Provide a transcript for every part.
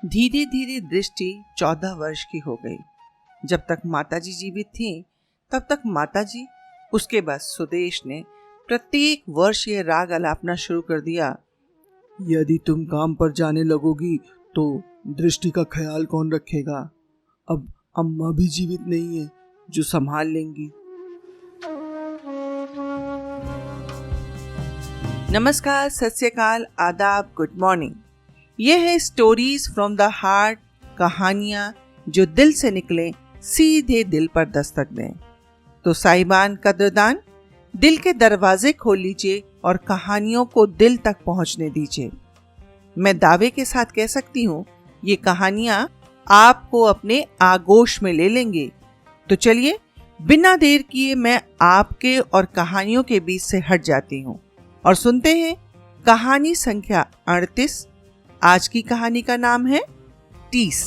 धीरे धीरे दृष्टि 14 वर्ष की हो गई। जब तक माताजी जीवित थी तब तक माताजी, उसके बाद सुदेश ने प्रत्येक वर्ष यह राग अलापना शुरू कर दिया। यदि तुम काम पर जाने लगोगी तो दृष्टि का ख्याल कौन रखेगा? अब अम्मा भी जीवित नहीं है जो संभाल लेंगी। नमस्कार, सत श्री अकाल, आदाब, गुड मॉर्निंग। यह है स्टोरीज फ्रॉम द हार्ट, कहानियां जो दिल से निकले, सीधे दिल पर दस्तक दें। तो साहिबान कदरदान, दिल के दरवाजे खोल लीजिए और कहानियों को दिल तक पहुंचने दीजिए। मैं दावे के साथ कह सकती हूँ, ये कहानियां आपको अपने आगोश में ले लेंगे। तो चलिए, बिना देर किए मैं आपके और कहानियों के बीच से हट जाती हूँ और सुनते हैं कहानी संख्या 38। आज की कहानी का नाम है टीस।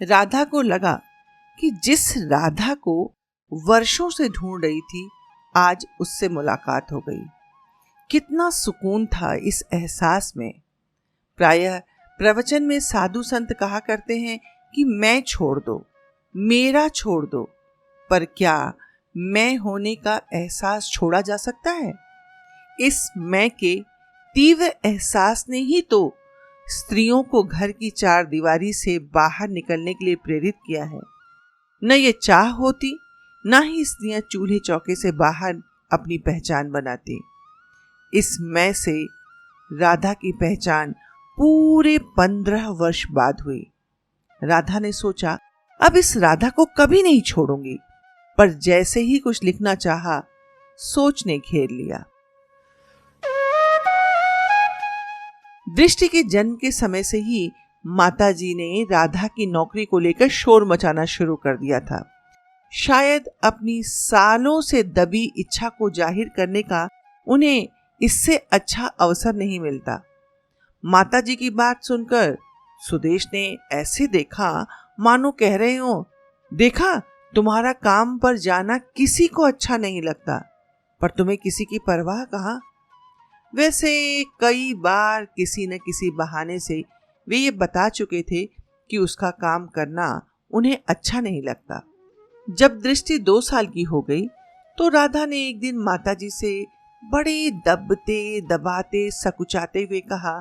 राधा को लगा कि जिस राधा को वर्षों से ढूंढ रही थी, आज उससे मुलाकात हो गई। कितना सुकून था इस एहसास में। प्रायः प्रवचन में साधु संत कहा करते हैं कि मैं छोड़ दो, मेरा छोड़ दो, पर क्या मैं होने का एहसास छोड़ा जा सकता है? इस मैं के तीव्र एहसास ने ही तो स्त्रियों को घर की चार दीवारी से बाहर निकलने के लिए प्रेरित किया है। न ये चाह होती, न ही स्त्रियां चूल्हे चौके से बाहर अपनी पहचान बनाती। इस मैं से राधा की पहचान पूरे 15 वर्ष बाद हुई। राधा ने सोचा, अब इस राधा को कभी नहीं छोड़ूंगी। पर जैसे ही कुछ लिखना चाहा, सोच ने घेर लिया। दृष्टि के जन्म के समय से ही माताजी ने राधा की नौकरी को लेकर शोर मचाना शुरू कर दिया था। शायद अपनी सालों से दबी इच्छा को जाहिर करने का उन्हें इससे अच्छा अवसर नहीं मिलता। माताजी की बात सुनकर सुदेश ने ऐसे देखा मानो कह रहे हो, देखा, तुम्हारा काम पर जाना किसी को अच्छा नहीं लगता, पर तुम्हें किसी की परवाह कहाँ। वैसे कई बार किसी न किसी बहाने से वे ये बता चुके थे कि उसका काम करना उन्हें अच्छा नहीं लगता। जब दृष्टि 2 साल की हो गई तो राधा ने एक दिन माताजी से बड़े दबते दबाते सकुचाते हुए कहा,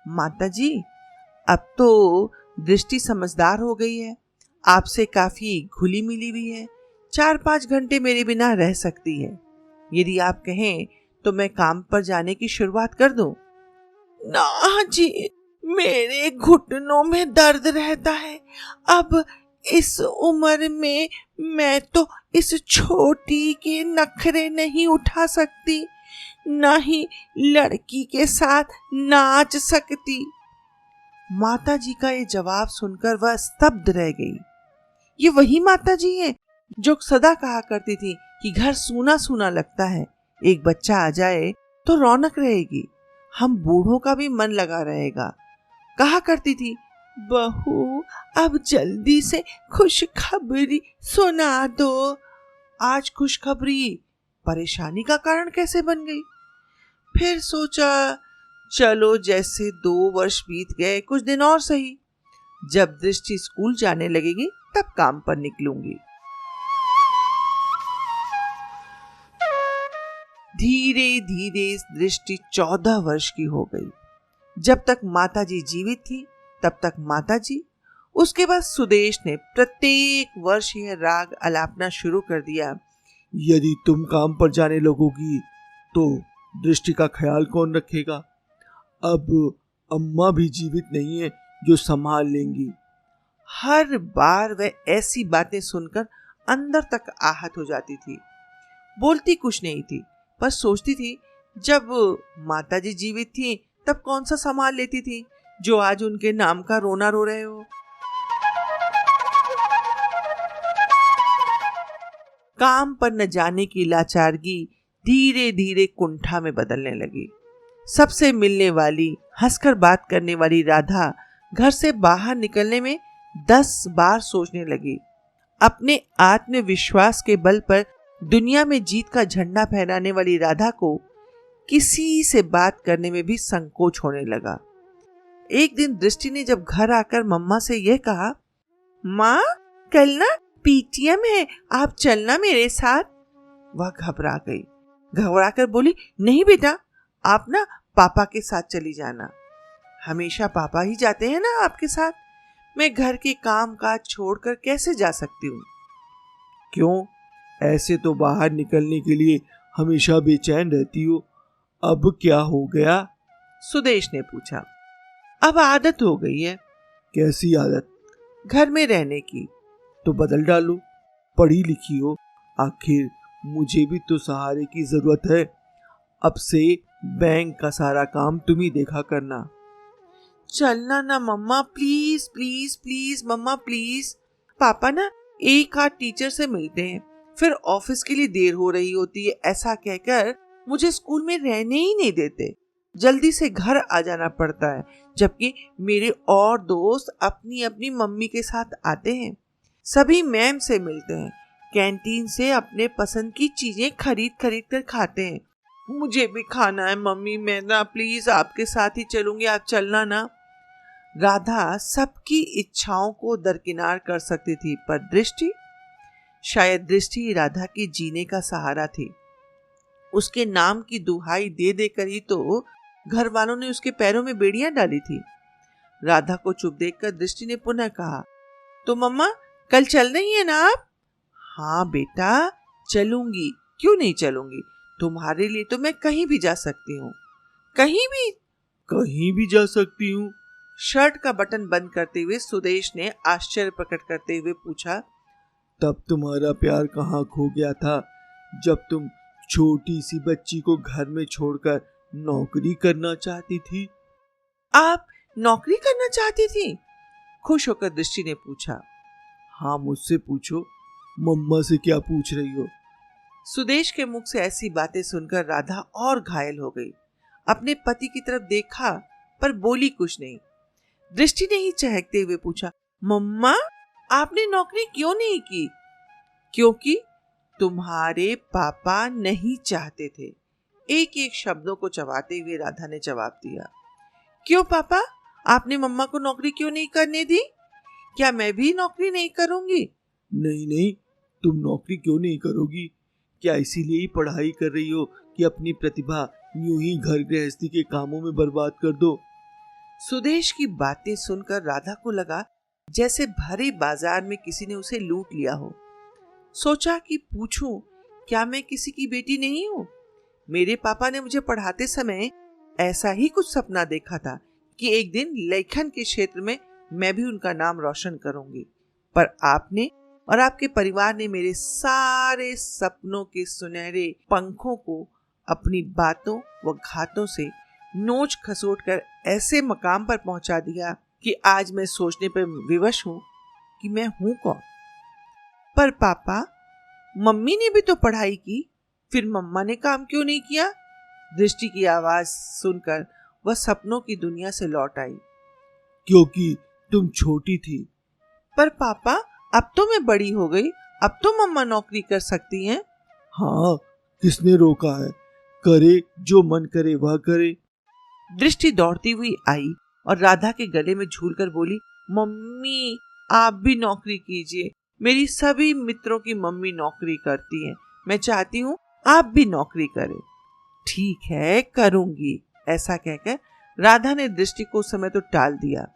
माताजी, अब तो दृष्टि समझदार हो गई है, आपसे काफी घुली मिली हुई है, 4-5 घंटे मेरे बिना रह सकती है। यदि आप कहें तो मैं काम पर जाने की शुरुआत कर दूं। ना जी, मेरे घुटनों में दर्द रहता है। अब इस उम्र में मैं तो इस छोटी के नखरे नहीं उठा सकती, ना ही लड़की के साथ नाच सकती। माताजी का ये जवाब सुनकर वह स्तब्ध रह गई। ये वही माताजी है जो सदा कहा करती थी कि घर सूना सूना लगता है, एक बच्चा आ जाए तो रौनक रहेगी, हम बूढ़ों का भी मन लगा रहेगा। कहा करती थी, बहू, अब जल्दी से खुशखबरी सुना दो। आज खुशखबरी परेशानी का कारण कैसे बन गई? फिर सोचा, चलो जैसे 2 वर्ष बीत गए, कुछ दिन और सही, जब दृष्टि स्कूल जाने लगेगी तब काम पर निकलूंगी। धीरे धीरे दृष्टि 14 वर्ष की हो गई। जब तक माताजी जीवित थी तब तक माताजी, उसके बाद सुदेश ने प्रत्येक वर्ष यह राग अलापना शुरू कर दिया। यदि तुम काम पर जाने लगोगी तो दृष्टि का ख्याल कौन रखेगा? अब अम्मा भी जीवित नहीं है जो संभाल लेंगी। हर बार वह ऐसी बातें सुनकर अंदर तक आहत हो जाती थी। बोलती कुछ नहीं थी, पर सोचती थी, जब माताजी जीवित थी तब कौन सा संभाल लेती थी जो आज उनके नाम का रोना रो रहे हो। काम पर न जाने की लाचारगी धीरे धीरे कुंठा में बदलने लगी। सबसे मिलने वाली, हंसकर बात करने वाली राधा घर से बाहर निकलने में 10 बार सोचने लगी। अपने आत्मविश्वास के बल पर दुनिया में जीत का झंडा फहराने वाली राधा को किसी से बात करने में भी संकोच होने लगा। एक दिन दृष्टि ने जब घर आकर मम्मा से यह कहा, माँ कल ना पीटीएम है, आप चलना मेरे साथ। वह घबरा गई, घबराकर बोली, नहीं बेटा, आप ना पापा के साथ चली जाना। हमेशा पापा ही जाते हैं ना आपके साथ, मैं घर के काम काज छोड़कर कैसे जा सकती हूँ। क्यों, ऐसे तो बाहर निकलने के लिए हमेशा बेचैन रहती हो, अब क्या हो गया? सुदेश ने पूछा। अब आदत हो गई है। कैसी आदत? घर में रहने की। तो बदल डालो, पढ़ी लिखी हो, आखिर मुझे भी तो सहारे की जरूरत है। अब से बैंक का सारा काम तुम ही देखा करना। चलना ना मम्मा, प्लीज प्लीज प्लीज मम्मा प्लीज। पापा ना एक आध टीचर से मिलते हैं, फिर ऑफिस के लिए देर हो रही होती है, ऐसा कहकर मुझे स्कूल में रहने ही नहीं देते। जल्दी से घर आ जाना पड़ता है, जबकि मेरे और दोस्त अपनी अपनी मम्मी के साथ आते हैं। सभी मैम से मिलते हैं, कैंटीन से अपने पसंद की चीजें खरीद खरीद कर खाते हैं। मुझे भी खाना है मम्मी, मैं ना प्लीज आपके साथ ही चलूंगी, आप चलना ना। राधा सबकी इच्छाओं को दरकिनार कर सकती थी, पर दृष्टि, शायद दृष्टि राधा की जीने का सहारा थी। उसके नाम की दुहाई दे देकर ही तो घर वालों ने उसके पैरों में बेड़ियां डाली थी। राधा को चुप देखकर दृष्टि ने पुनः कहा, तो मम्मा कल चल रही है ना आप? हाँ बेटा चलूंगी, क्यों नहीं चलूंगी, तुम्हारे लिए तो मैं कहीं भी जा सकती हूँ। कहीं भी? कहीं भी जा सकती हूँ? शर्ट का बटन बंद करते हुए सुदेश ने आश्चर्य प्रकट करते हुए पूछा। तब तुम्हारा प्यार कहाँ खो गया था, जब तुम छोटी सी बच्ची को घर में छोड़कर नौकरी करना चाहती थी? आप नौकरी करना चाहती थी? खुश होकर दृष्टि ने पूछा। हाँ मुझसे पूछो, मम्मा से क्या पूछ रही हो? सुदेश के मुख से ऐसी बातें सुनकर राधा और घायल हो गई। अपने पति की तरफ देखा पर बोली कुछ नहीं। दृष्टि ने ही चहकते हुए पूछा, मम्मा आपने नौकरी क्यों नहीं की? क्योंकि तुम्हारे पापा नहीं चाहते थे। एक एक शब्दों को चबाते हुए राधा ने जवाब दिया। क्यों पापा, आपने मम्मा को नौकरी क्यों नहीं करने दी? क्या मैं भी नौकरी नहीं करूंगी? नहीं नहीं, तुम नौकरी क्यों नहीं करोगी? क्या इसीलिए ही पढ़ाई कर रही हो कि अपनी प्रतिभा यूं ही घर गृहस्थी के कामों में बर्बाद कर दो? सुदेश की बातें सुनकर राधा को लगा जैसे भरे बाजार में किसी ने उसे लूट लिया हो। सोचा कि पूछूं, क्या मैं किसी की बेटी नहीं हूं? मेरे पापा ने मुझे पढ़ाते समय ऐसा ही कुछ सपना देखा था कि एक दिन लेखन के क्षेत्र में मैं भी उनका नाम रोशन करूंगी। पर आपने और आपके परिवार ने मेरे सारे सपनों के सुनहरे पंखों को अपनी बातों व घातों से नोच खसोट कर ऐसे मकाम पर पहुंचा दिया कि आज मैं सोचने पर विवश हूं कि मैं हूं कौन। पर पापा, मम्मी ने भी तो पढ़ाई की, फिर मम्मा ने काम क्यों नहीं किया? दृष्टि की आवाज सुनकर वह सपनों की दुनिया से लौट आई। क्योंकि तुम छोटी थी। पर पापा, अब तो मैं बड़ी हो गई, अब तो मम्मा नौकरी कर सकती हैं। हाँ, किसने रोका है? करे जो मन करे वह करे। दृष्टि दौड़ती हुई आई और राधा के गले में झूलकर बोली, मम्मी आप भी नौकरी कीजिए, मेरी सभी मित्रों की मम्मी नौकरी करती हैं, मैं चाहती हूँ आप भी नौकरी करें। ठीक है करूंगी, ऐसा कहकर राधा ने दृष्टि को उस समय तो टाल दिया,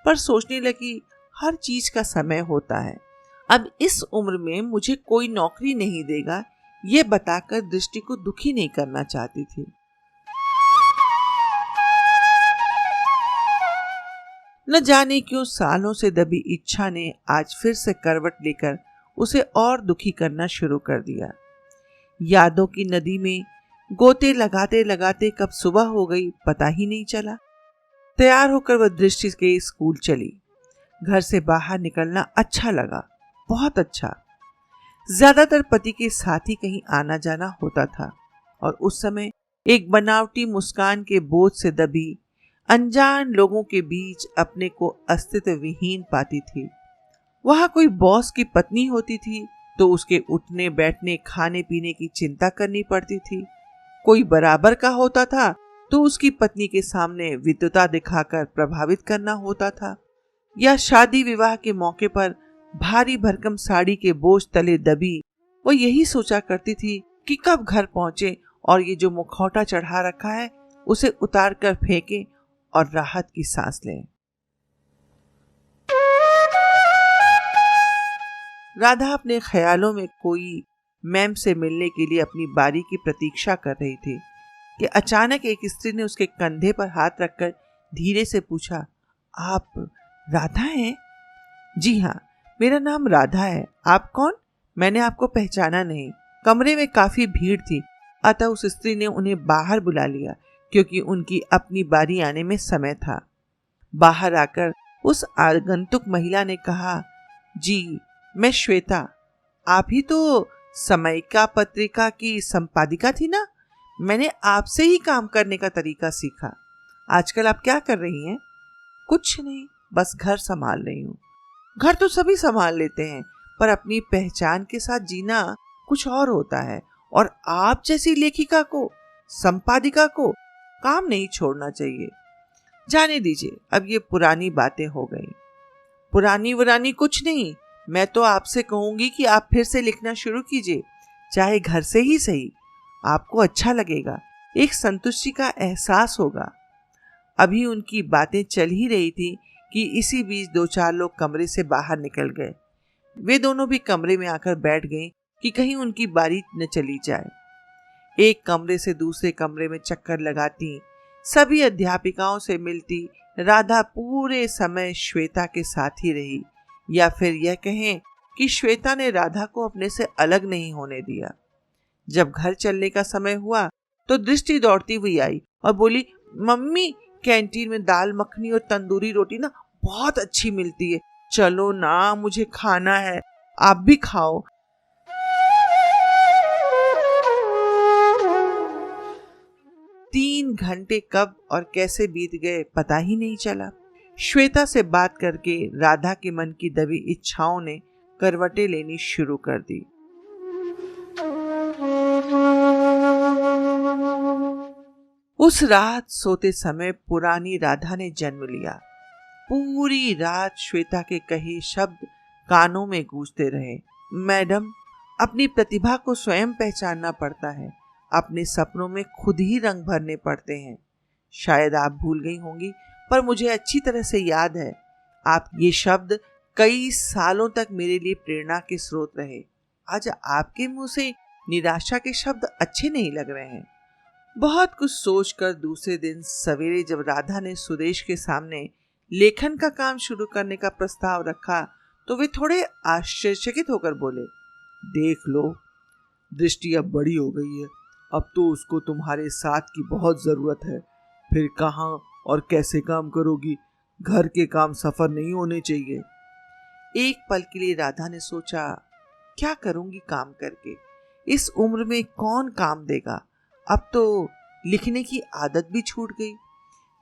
पर सोचने लगी हर चीज का समय होता है। अब इस उम्र में मुझे कोई नौकरी नहीं देगा, ये बताकर दृष्टि को दुखी नहीं करना चाहती थी। न जाने क्यों सालों से दबी इच्छा ने आज फिर से करवट लेकर उसे और दुखी करना शुरू कर दिया। यादों की नदी में गोते लगाते लगाते कब सुबह हो गई पता ही नहीं चला। तैयार होकर वह दृष्टि के स्कूल चली। घर से बाहर निकलना अच्छा लगा, बहुत अच्छा। ज्यादातर पति के साथ ही कहीं आना जाना होता था और उस समय एक बनावटी मुस्कान के बोझ से दबी अनजान लोगों के बीच अपने को अस्तित्व विहीन पाती थी। वहां कोई बॉस की पत्नी होती थी तो उसके उठने बैठने खाने पीने की चिंता करनी पड़ती थी। कोई बराबर का होता था तो उसकी पत्नी के सामने विद्वता दिखाकर प्रभावित करना होता था, या शादी विवाह के मौके पर भारी भरकम साड़ी के बोझ तले दबी वो यही सोचा करती थी कि कब घर पहुंचे और ये जो मुखौटा चढ़ा रखा है उसे उतार कर फेंके और राहत की सांस लें। राधा अपने ख्यालों में कोई मैम से मिलने के लिए अपनी बारी की प्रतीक्षा कर रही थी कि अचानक एक स्त्री ने उसके कंधे पर हाथ रखकर धीरे से पूछा, आप राधा हैं? जी हाँ, मेरा नाम राधा है। आप कौन? मैंने आपको पहचाना नहीं। कमरे में काफी भीड़ थी, अतः उस स्त्री ने उन्हें बाहर बुला लिया क्योंकि उनकी अपनी बारी आने में समय था। बाहर आकर उस आगंतुक महिला ने कहा, जी मैं श्वेता, आप ही तो समयिका पत्रिका की संपादिका थी ना? मैंने आपसे ही काम करने का तरीका सीखा। आजकल आप क्या कर रही हैं? कुछ नहीं, बस घर संभाल रही हूँ। घर तो सभी संभाल लेते हैं, पर अपनी पहचान के साथ जीना कुछ और होता है, और आप जैसी लेखिका को, संपादिका को काम नहीं छोड़ना चाहिए। जाने दीजिए, अब ये पुरानी बातें हो गई। पुरानी वरानी कुछ नहीं, मैं तो आपसे कहूंगी कि आप फिर से लिखना शुरू कीजिए, चाहे घर से ही सही। आपको अच्छा लगेगा, एक संतुष्टि का एहसास होगा। अभी उनकी बातें चल ही रही थी कि इसी बीच 2-4 लोग कमरे से बाहर निकल गए। वे दोनों भी कमरे में आकर बैठ गईं कि कहीं उनकी बारी न चली जाए। एक कमरे से दूसरे कमरे में चक्कर लगाती, सभी अध्यापिकाओं से मिलती, राधा पूरे समय श्वेता के साथ ही रही, या फिर यह कहें कि श्वेता ने राधा को अपने से अलग नहीं होने दिया। जब घर चलने का समय हुआ तो दृष्टि दौड़ती हुई आई और बोली, मम्मी कैंटीन में दाल मखनी और तंदूरी रोटी ना बहुत अच्छी मिलती है, चलो ना, मुझे खाना है, आप भी खाओ। तीन घंटे कब और कैसे बीत गए पता ही नहीं चला। श्वेता से बात करके राधा के मन की दबी इच्छाओं ने करवटें लेनी शुरू कर दी। उस रात सोते समय पुरानी राधा ने जन्म लिया। पूरी रात श्वेता के कहे शब्द कानों में गूंजते रहे, मैडम, अपनी प्रतिभा को स्वयं पहचानना पड़ता है, अपने सपनों में खुद ही रंग भरने पड़ते हैं। शायद आप भूल गई होंगी, पर मुझे अच्छी तरह से याद है। आप ये शब्द कई सालों तक मेरे लिए प्रेरणा के स्रोत रहे। आज आपके मुंह से निराशा के शब्द अच्छे नहीं लग रहे हैं। बहुत कुछ सोचकर दूसरे दिन सवेरे जब राधा ने सुदेश के सामने लेखन का काम शुरू करने का प्रस्ताव रखा तो वे थोड़े आश्चर्यचकित होकर बोले, देख लो, दृष्टि अब बड़ी हो गई है, अब तो उसको तुम्हारे साथ की बहुत जरूरत है। फिर कहाँ और कैसे काम करोगी? घर के काम सफर नहीं होने चाहिए। एक पल के लिए राधा ने सोचा, क्या करूंगी काम करके? इस उम्र में कौन काम देगा? अब तो लिखने की आदत भी छूट गई।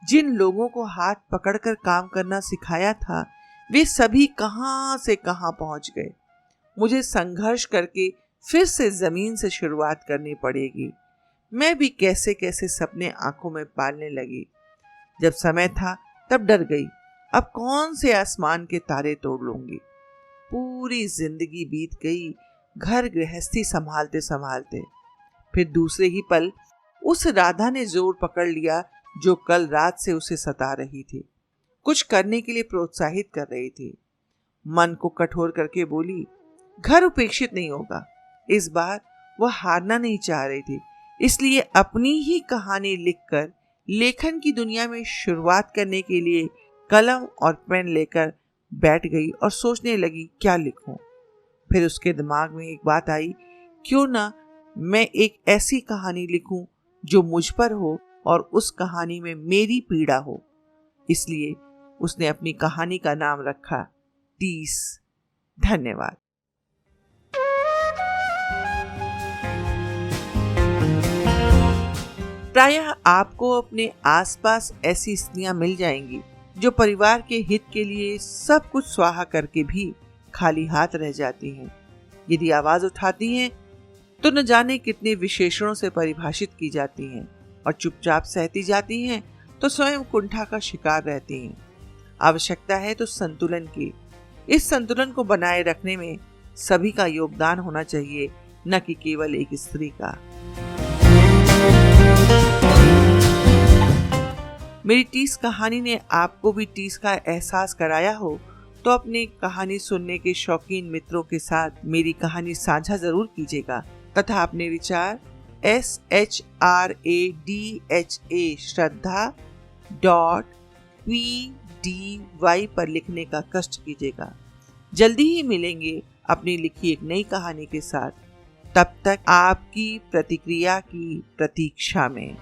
जिन लोगों को हाथ पकड़कर काम करना सिखाया था वे सभी कहां से कहां पहुंच गए। मुझे संघर्ष करके फिर से जमीन से शुरुआत करनी पड़ेगी। मैं भी कैसे कैसे सपने आंखों में पालने लगी। जब समय था तब डर गई, अब कौन से आसमान के तारे तोड़ लूंगी। पूरी जिंदगी बीत गई घर गृहस्थी संभालते संभालते। फिर दूसरे ही पल उस राधा ने जोर पकड़ लिया जो कल रात से उसे सता रही थी, कुछ करने के लिए प्रोत्साहित कर रही थी। मन को कठोर करके बोली, घर उपेक्षित नहीं होगा। इस बार वह हारना नहीं चाह रही थी, इसलिए अपनी ही कहानी लिखकर लेखन की दुनिया में शुरुआत करने के लिए कलम और पेन लेकर बैठ गई और सोचने लगी क्या लिखूं। फिर उसके दिमाग में एक बात आई, क्यों ना मैं एक ऐसी कहानी लिखूं जो मुझ पर हो और उस कहानी में मेरी पीड़ा हो। इसलिए उसने अपनी कहानी का नाम रखा 30। धन्यवाद। प्रायः आपको अपने आसपास ऐसी स्त्रियां मिल जाएंगी जो परिवार के हित के लिए सब कुछ स्वाहा करके भी खाली हाथ रह जाती हैं। यदि आवाज उठाती हैं तो न जाने कितने विशेषणों से परिभाषित की जाती हैं और चुपचाप सहती जाती हैं तो स्वयं कुंठा का शिकार रहती हैं। आवश्यकता है तो संतुलन की। इस संतुलन को बनाए रखने में सभी का योगदान होना चाहिए, न कि केवल एक स्त्री का। मेरी टीस कहानी ने आपको भी टीस का एहसास कराया हो तो अपने कहानी सुनने के शौकीन मित्रों के साथ मेरी कहानी साझा जरूर कीजिएगा तथा अपने विचार shradha.pdy पर लिखने का कष्ट कीजिएगा। जल्दी ही मिलेंगे अपनी लिखी एक नई कहानी के साथ। तब तक आपकी प्रतिक्रिया की प्रतीक्षा में।